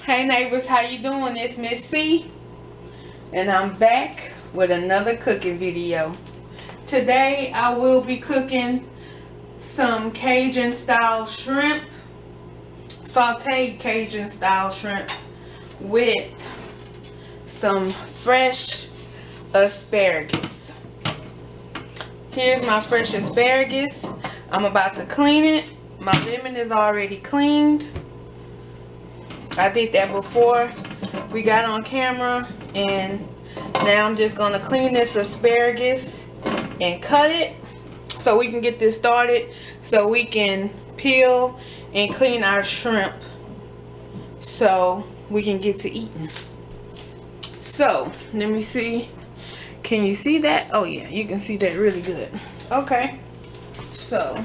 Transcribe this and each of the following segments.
Hey neighbors, how you doing? It's Miss C, and I'm back with another cooking video. Today I will be cooking some Cajun style shrimp, sauteed Cajun style shrimp with some fresh asparagus. Here's my fresh asparagus. I'm about to clean it. My lemon is already cleaned. I did that before we got on camera, and now I'm just gonna clean this asparagus and cut it so we can get this started, so we can peel and clean our shrimp so we can get to eating. So let me see, can you see that? Oh yeah, you can see that really good. Okay, so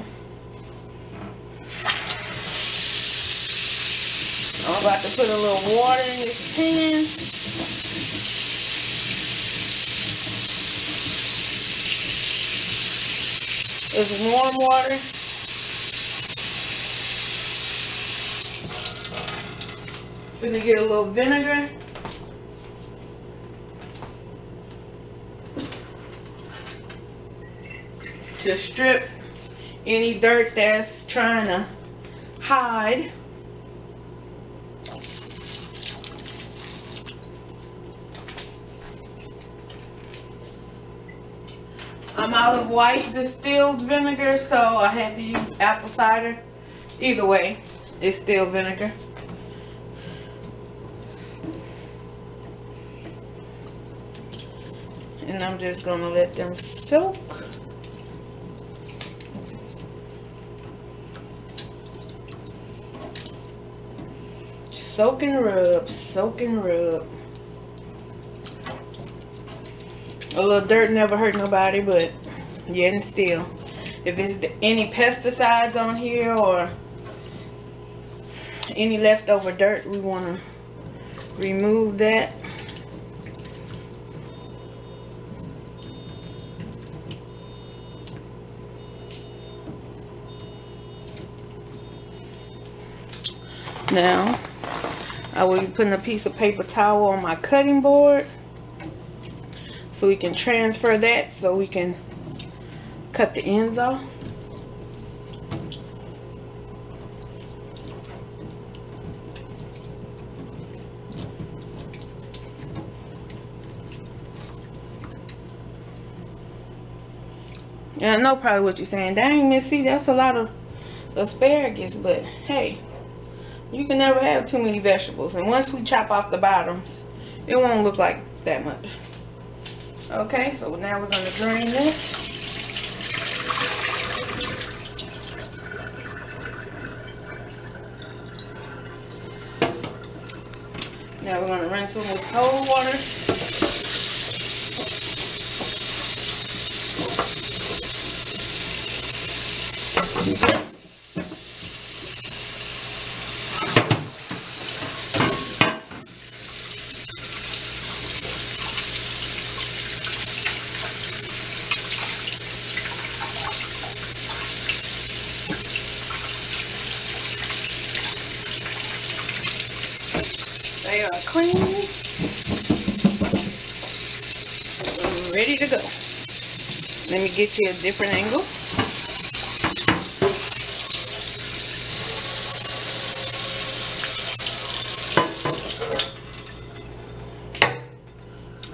I'm about to put a little water in this pan. It's warm water. Finna get a little vinegar. To strip any dirt that's trying to hide. I'm out of white distilled vinegar, so I had to use apple cider. Either way, it's still vinegar. And I'm just gonna let them soak. Soak and rub, soak and rub. A little dirt never hurt nobody, but yet and still, if there's any pesticides on here or any leftover dirt, we want to remove that. Now I will be putting a piece of paper towel on my cutting board so we can transfer that, so we can cut the ends off. And I know probably what you're saying, dang Miss C, that's a lot of asparagus, but hey, you can never have too many vegetables, and once we chop off the bottoms, it won't look like that much. Okay, so now we're going to drain this. Now we're going to rinse them with cold water. They are clean and ready to go. Let me get you a different angle.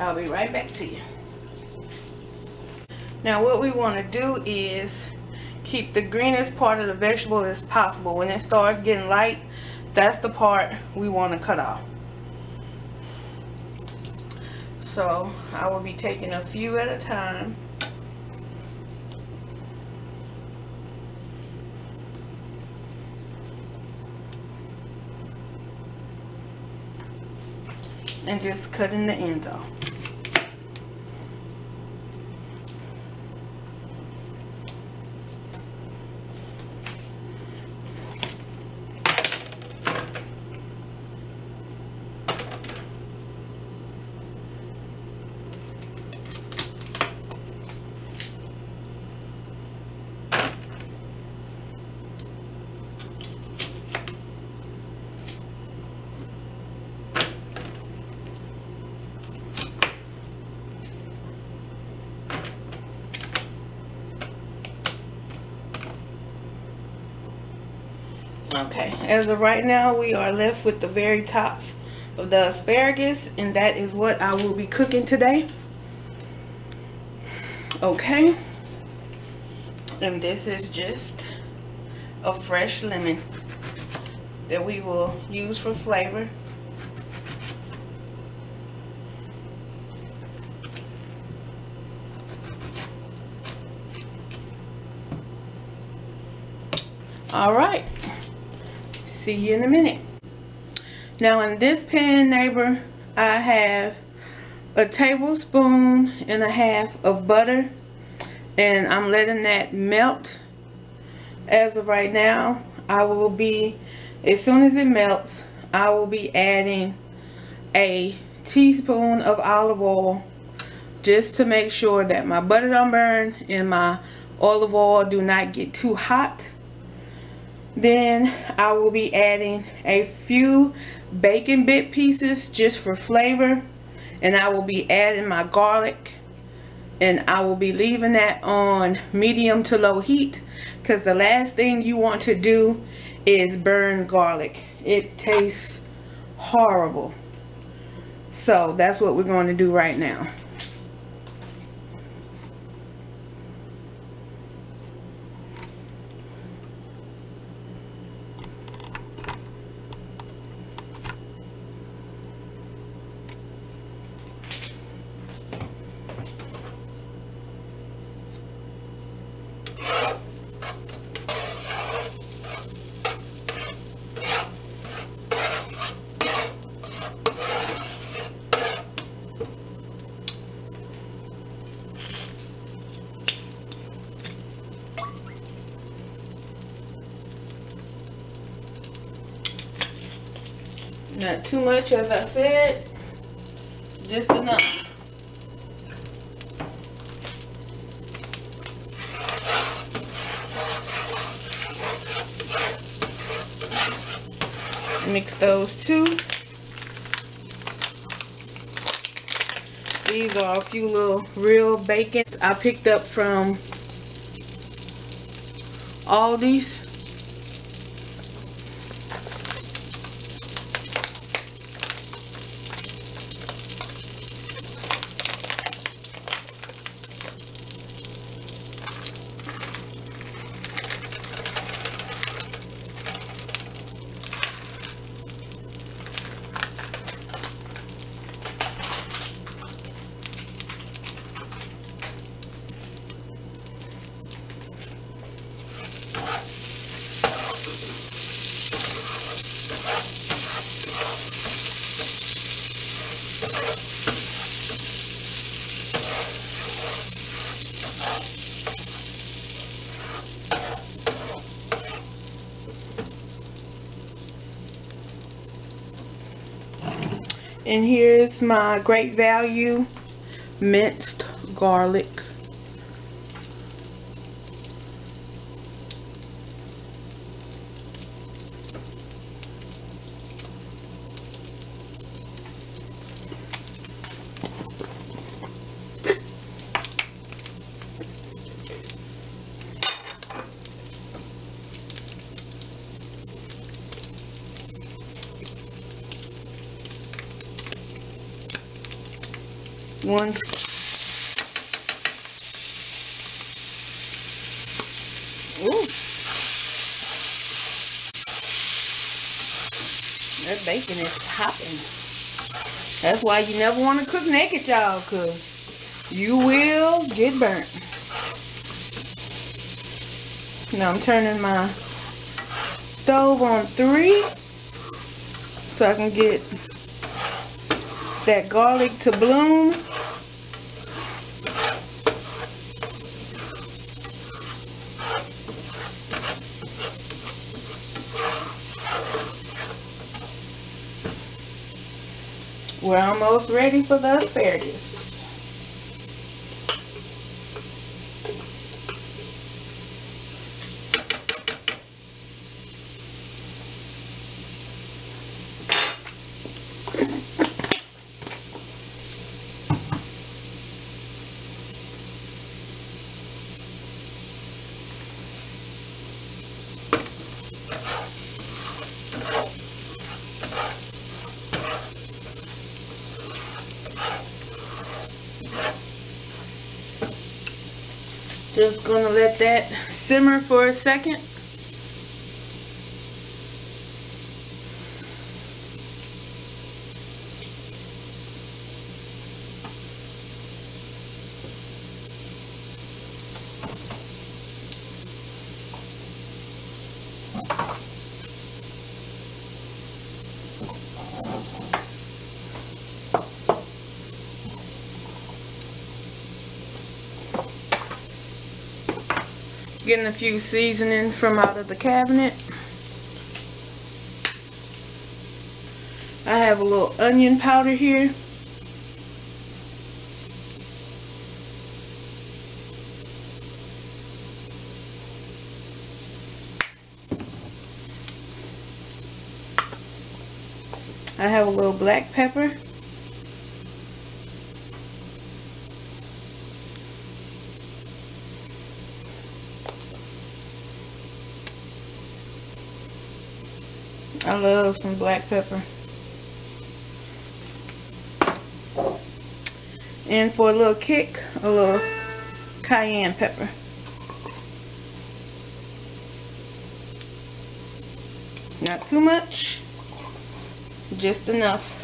I'll be right back to you. Now what we want to do is keep the greenest part of the vegetable as possible. When it starts getting light, that's the part we want to cut off. So I will be taking a few at a time. And just cutting the ends off. Okay, as of right now, we are left with the very tops of the asparagus, and that is what I will be cooking today. Okay, and this is just a fresh lemon that we will use for flavor. All right, see you in a minute. Now in this pan, neighbor, I have a tablespoon and a half of butter, and I'm letting that melt. As of right now, I will be, as soon as it melts, I will be adding a teaspoon of olive oil, just to make sure that my butter don't burn and my olive oil do not get too hot. Then I will be adding a few bacon bit pieces just for flavor, and I will be adding my garlic, and I will be leaving that on medium to low heat, because the last thing you want to do is burn garlic. It tastes horrible. So that's what we're going to do right now. Not too much, as I said, just enough. Mix those two. These are a few little real bacons I picked up from Aldi's. And here's my Great Value minced garlic. One. Ooh. That bacon is popping. That's why you never want to cook naked, y'all, because you will get burnt. Now I'm turning my stove on 3 so I can get that garlic to bloom. We're almost ready for the asparagus. Just gonna let that simmer for a second. Getting a few seasoning from out of the cabinet. I have a little onion powder here. I have a little black pepper. I love some black pepper. And for a little kick, a little cayenne pepper. Not too much, just enough.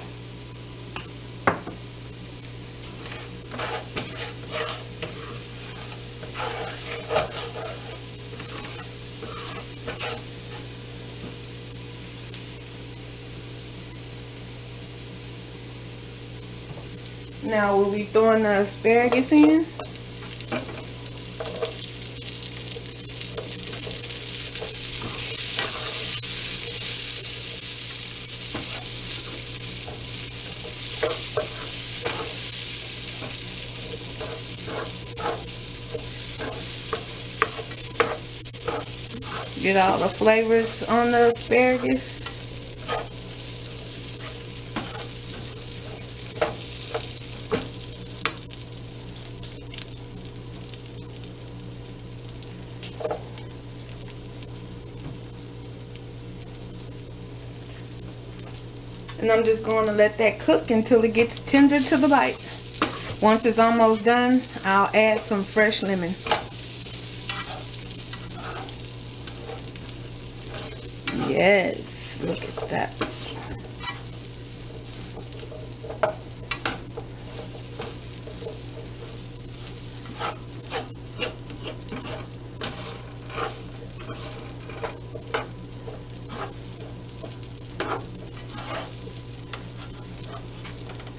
Now we'll be throwing the asparagus in. Get all the flavors on the asparagus. And I'm just going to let that cook until it gets tender to the bite. Once it's almost done, I'll add some fresh lemon. Yes, look at that.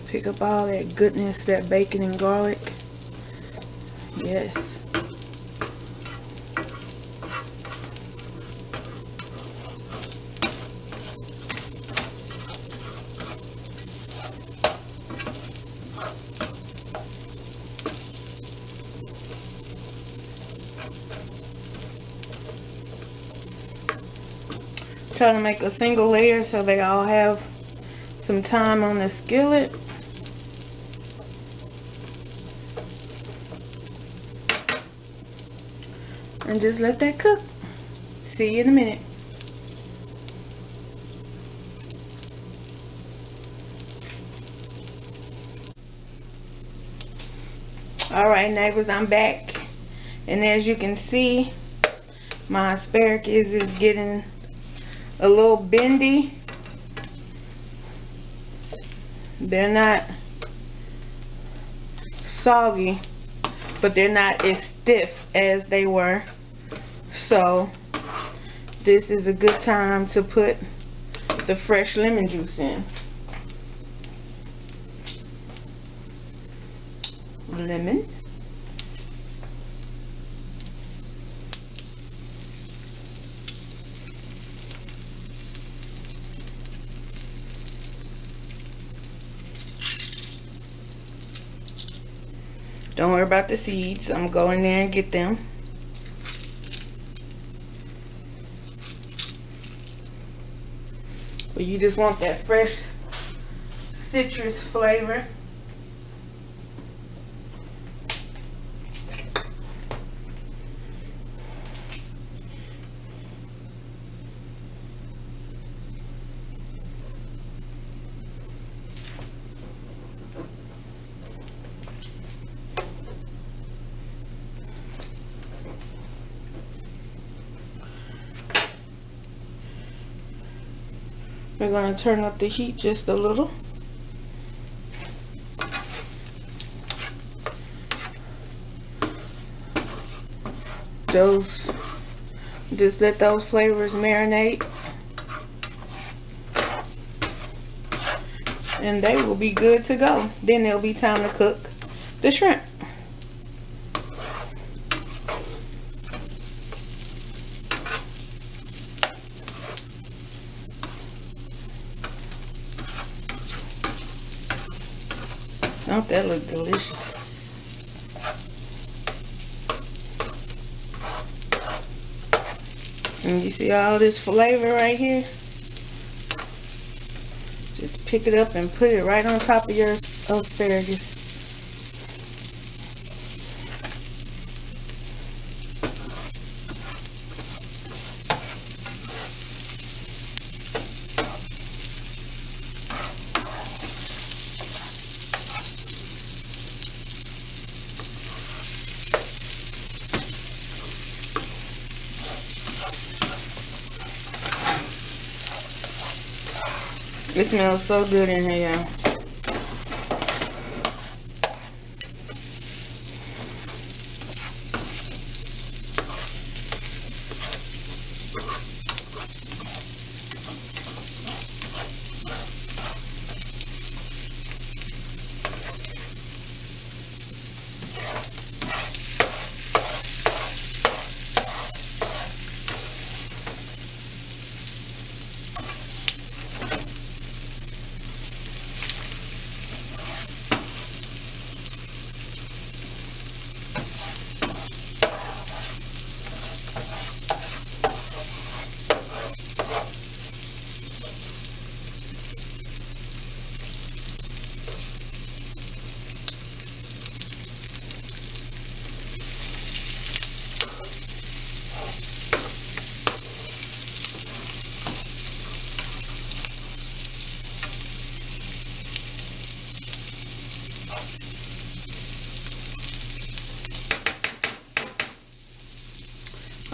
Pick up all that goodness, that bacon and garlic. Yes. Try to make a single layer so they all have some time on the skillet. And just let that cook. See you in a minute. Alright neighbors, I'm back. And as you can see, my asparagus is getting a little bendy. They're not soggy, but they're not as stiff as they were. So this is a good time to put the fresh lemon juice in. Lemon. Don't worry about the seeds. I'm going there and get them. But you just want that fresh citrus flavor. We're going to turn up the heat just a little. Just let those flavors marinate, and they will be good to go. Then it'll be time to cook the shrimp. Don't that look delicious? And you see all this flavor right here? Just pick it up and put it right on top of your asparagus. It smells so good in here, y'all.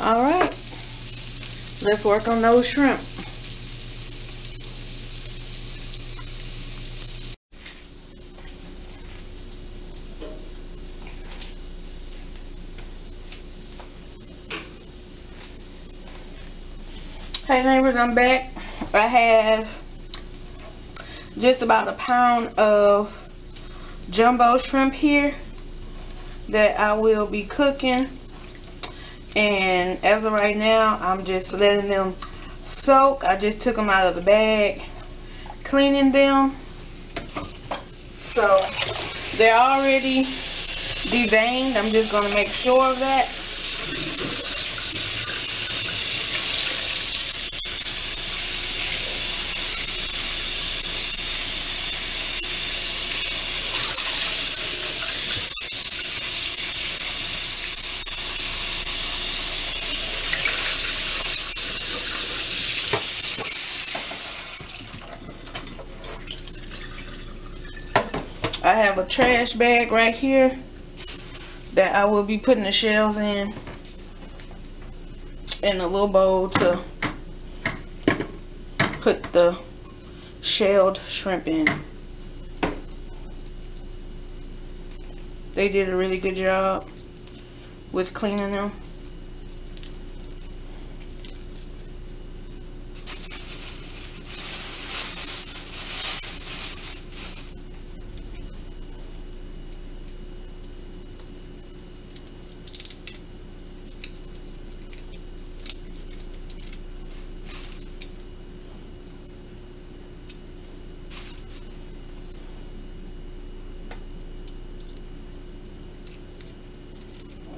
All right, let's work on those shrimp. Hey neighbors, I'm back. I have just about a pound of jumbo shrimp here that I will be cooking. And as of right now, I'm just letting them soak. I just took them out of the bag, cleaning them. So they're already deveined. I'm just going to make sure of that. I have a trash bag right here that I will be putting the shells in a little bowl to put the shelled shrimp in. They did a really good job with cleaning them.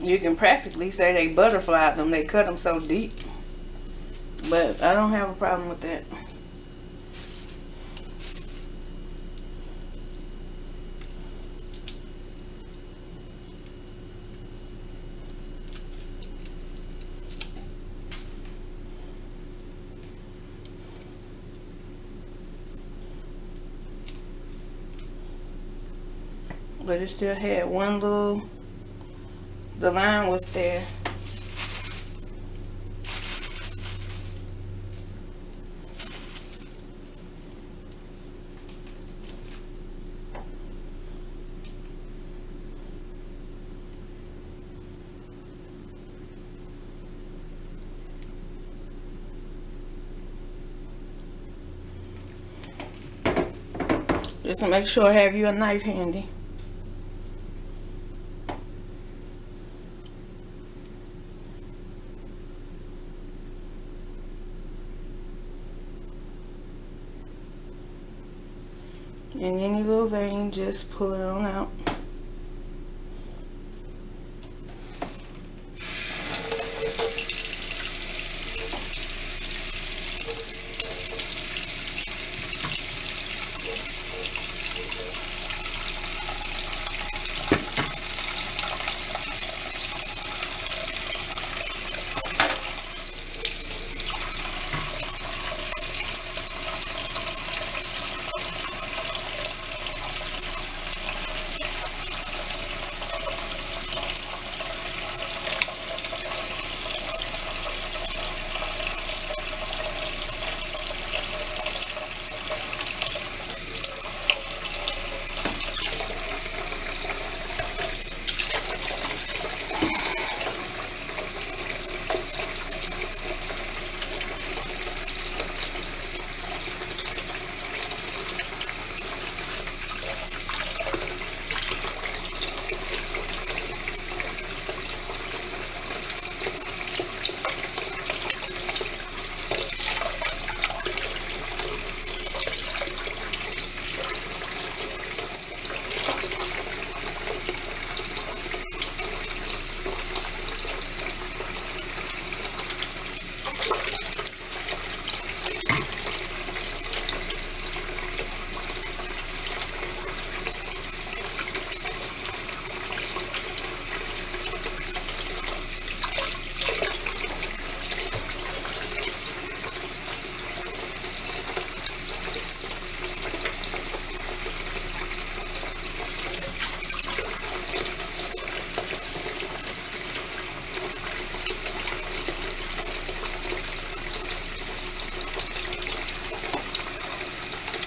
You can practically say they butterflied them. They cut them so deep. But I don't have a problem with that. But it still had one little... The line was there. Just to make sure have you a knife handy. And any little vein, just pull it on out.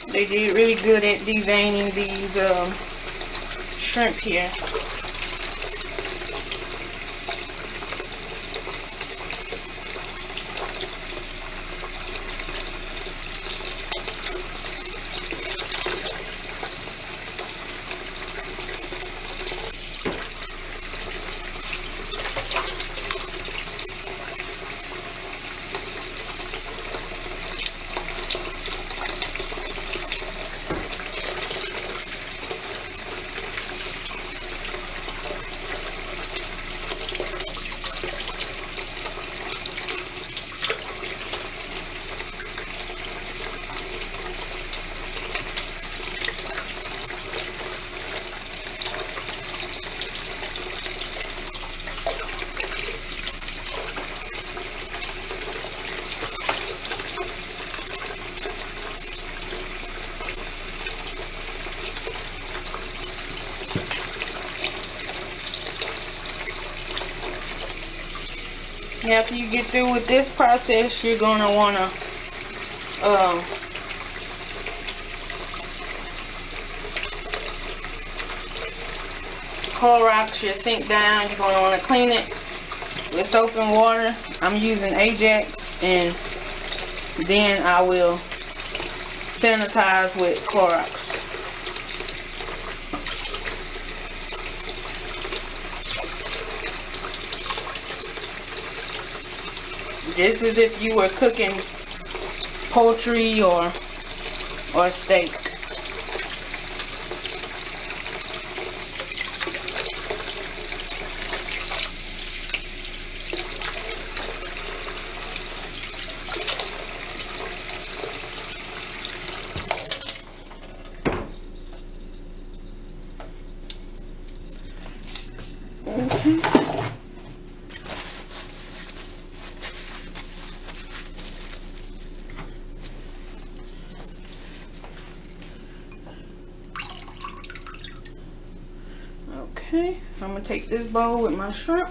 They did really good at deveining these shrimp here. After you get through with this process, you're going to want to Clorox your sink down. You're going to want to clean it with soap and water. I'm using Ajax, and then I will sanitize with Clorox. This is if you were cooking poultry or steak. Okay. Okay, I'm gonna take this bowl with my shrimp.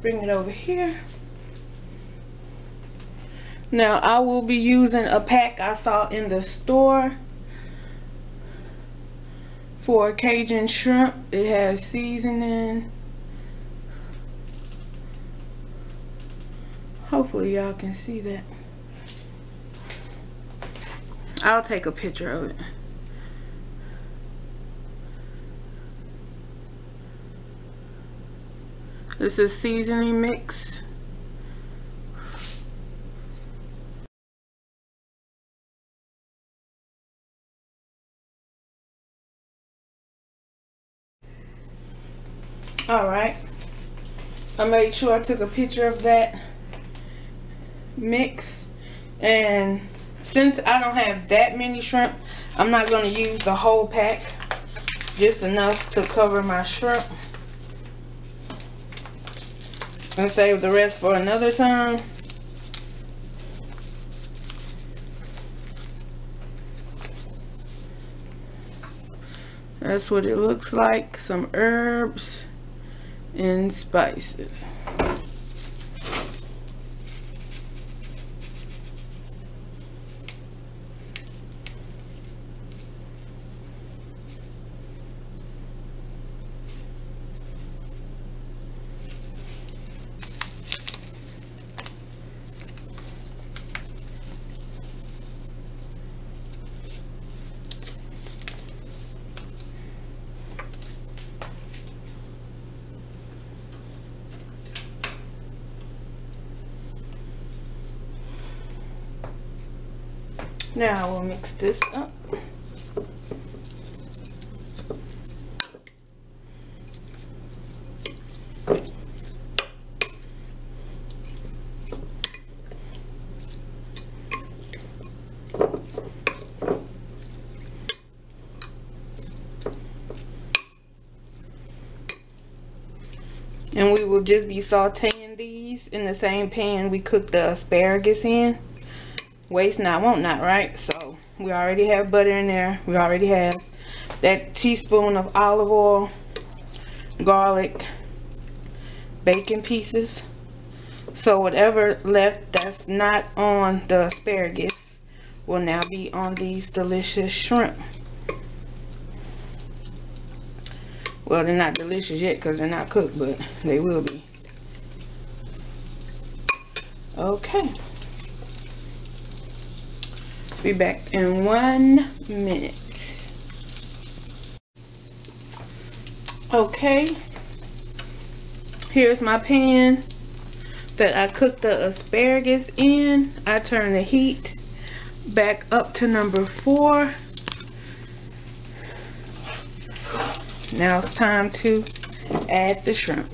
Bring it over here. Now I will be using a pack I saw in the store for Cajun shrimp. It has seasoning, Hopefully y'all can see that. I'll take a picture of it. This is seasoning mix. Alright, I made sure I took a picture of that mix, and since I don't have that many shrimp, I'm not going to use the whole pack, just enough to cover my shrimp, and save the rest for another time. That's what it looks like. Some herbs and spices. Now we'll mix this up. And we will just be sauteing these in the same pan we cooked the asparagus in. Waste not, want not, right? So we already have butter in there. We already have that teaspoon of olive oil, garlic, bacon pieces. So whatever left that's not on the asparagus will now be on these delicious shrimp. Well, they're not delicious yet because they're not cooked, but they will be. Okay. Be back in 1 minute. Okay. Here's my pan that I cooked the asparagus in. I turn the heat back up to number 4. Now it's time to add the shrimp.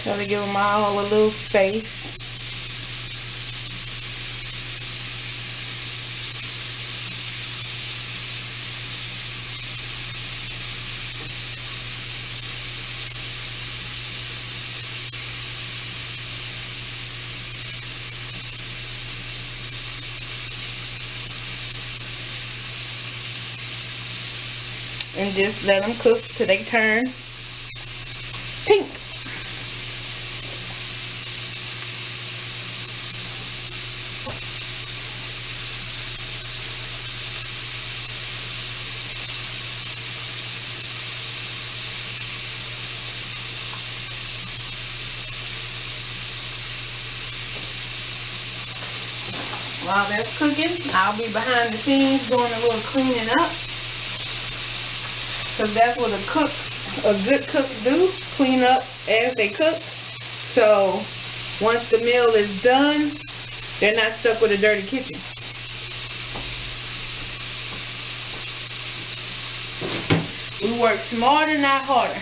Try to give them all a little space. And just let them cook till they turn pink. while that's cooking, I'll be behind the scenes doing a little cleaning up. Because that's what a good cook do, clean up as they cook. So once the meal is done, they're not stuck with a dirty kitchen. We work smarter, not harder.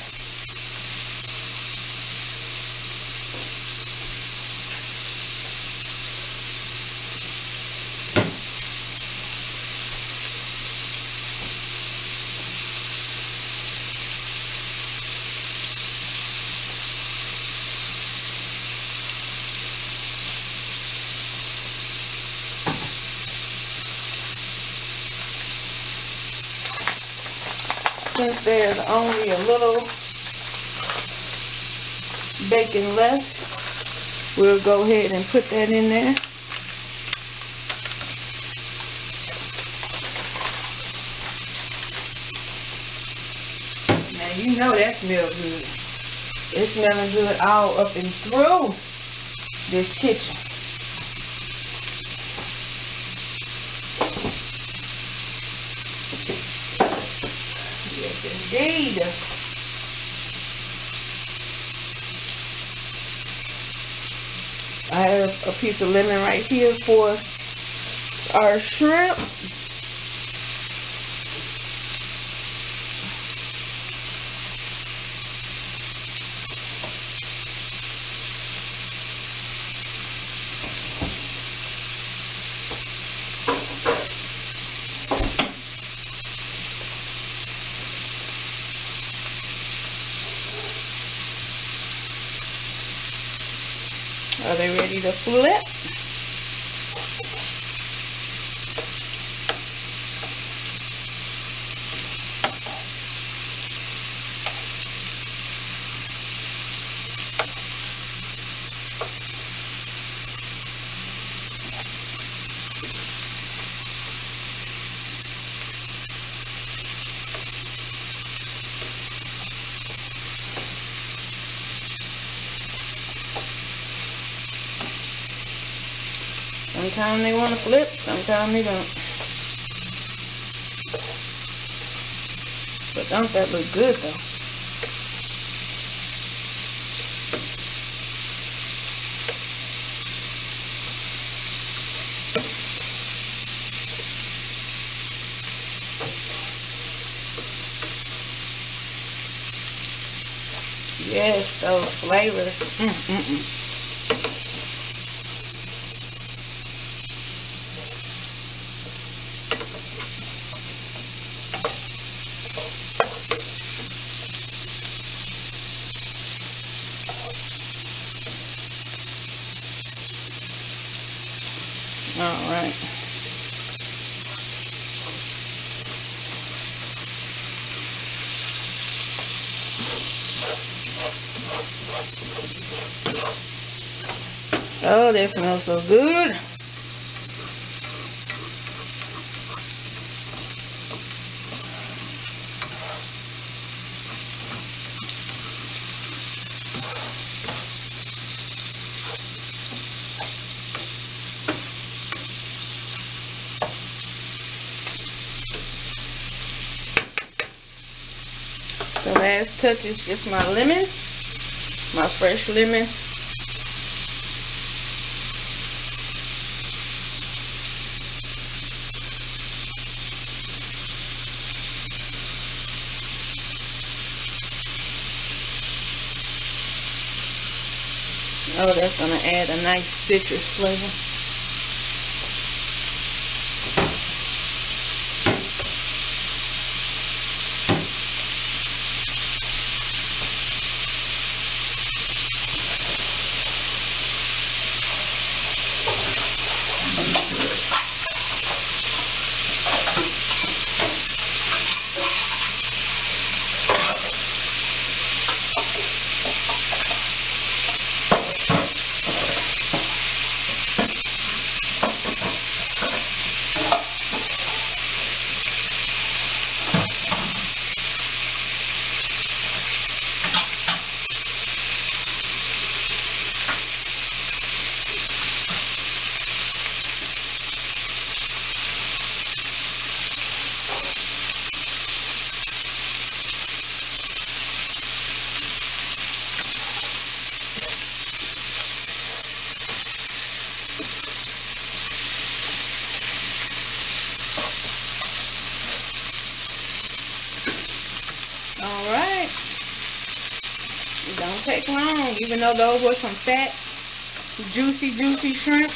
Since there's only a little bacon left, we'll go ahead and put that in there. Now you know that smells good. It's smelling good all up and through this kitchen. Indeed. I have a piece of lemon right here for our shrimp. Are they ready to flip? Sometimes they want to flip, sometimes they don't. But don't that look good though? Yes, those flavors. All right. Oh, that smells so good. The last touch is just my lemon, my fresh lemon. Oh, that's going to add a nice citrus flavor. It don't take long, even though those were some fat, juicy shrimp.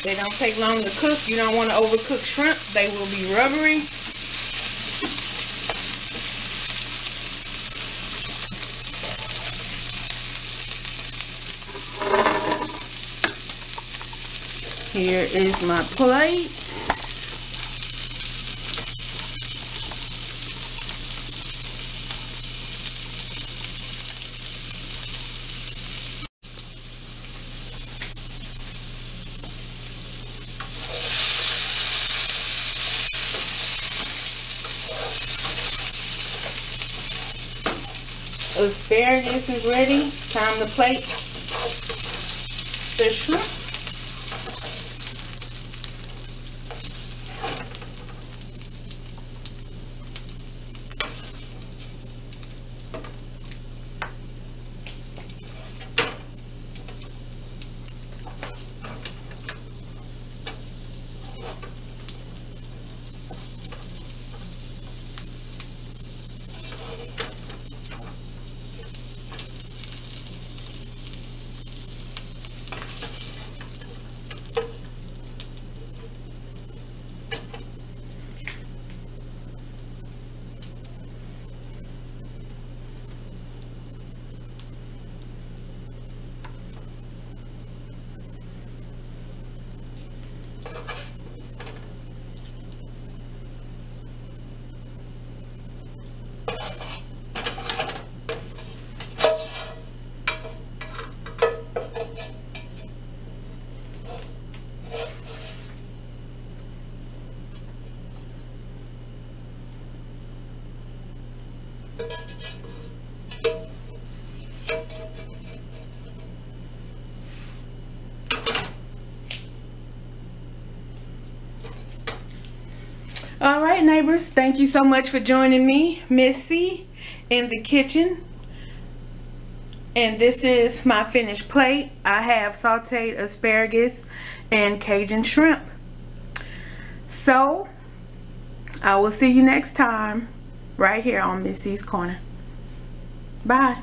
They don't take long to cook. You don't want to overcook shrimp. They will be rubbery. Here is my plate. Asparagus is ready. Time to plate the shrimp. All right, neighbors, thank you so much for joining me, Missy, in the kitchen. And this is my finished plate. I have sauteed asparagus and Cajun shrimp. So, I will see you next time right here on Miss.ccorner. Bye.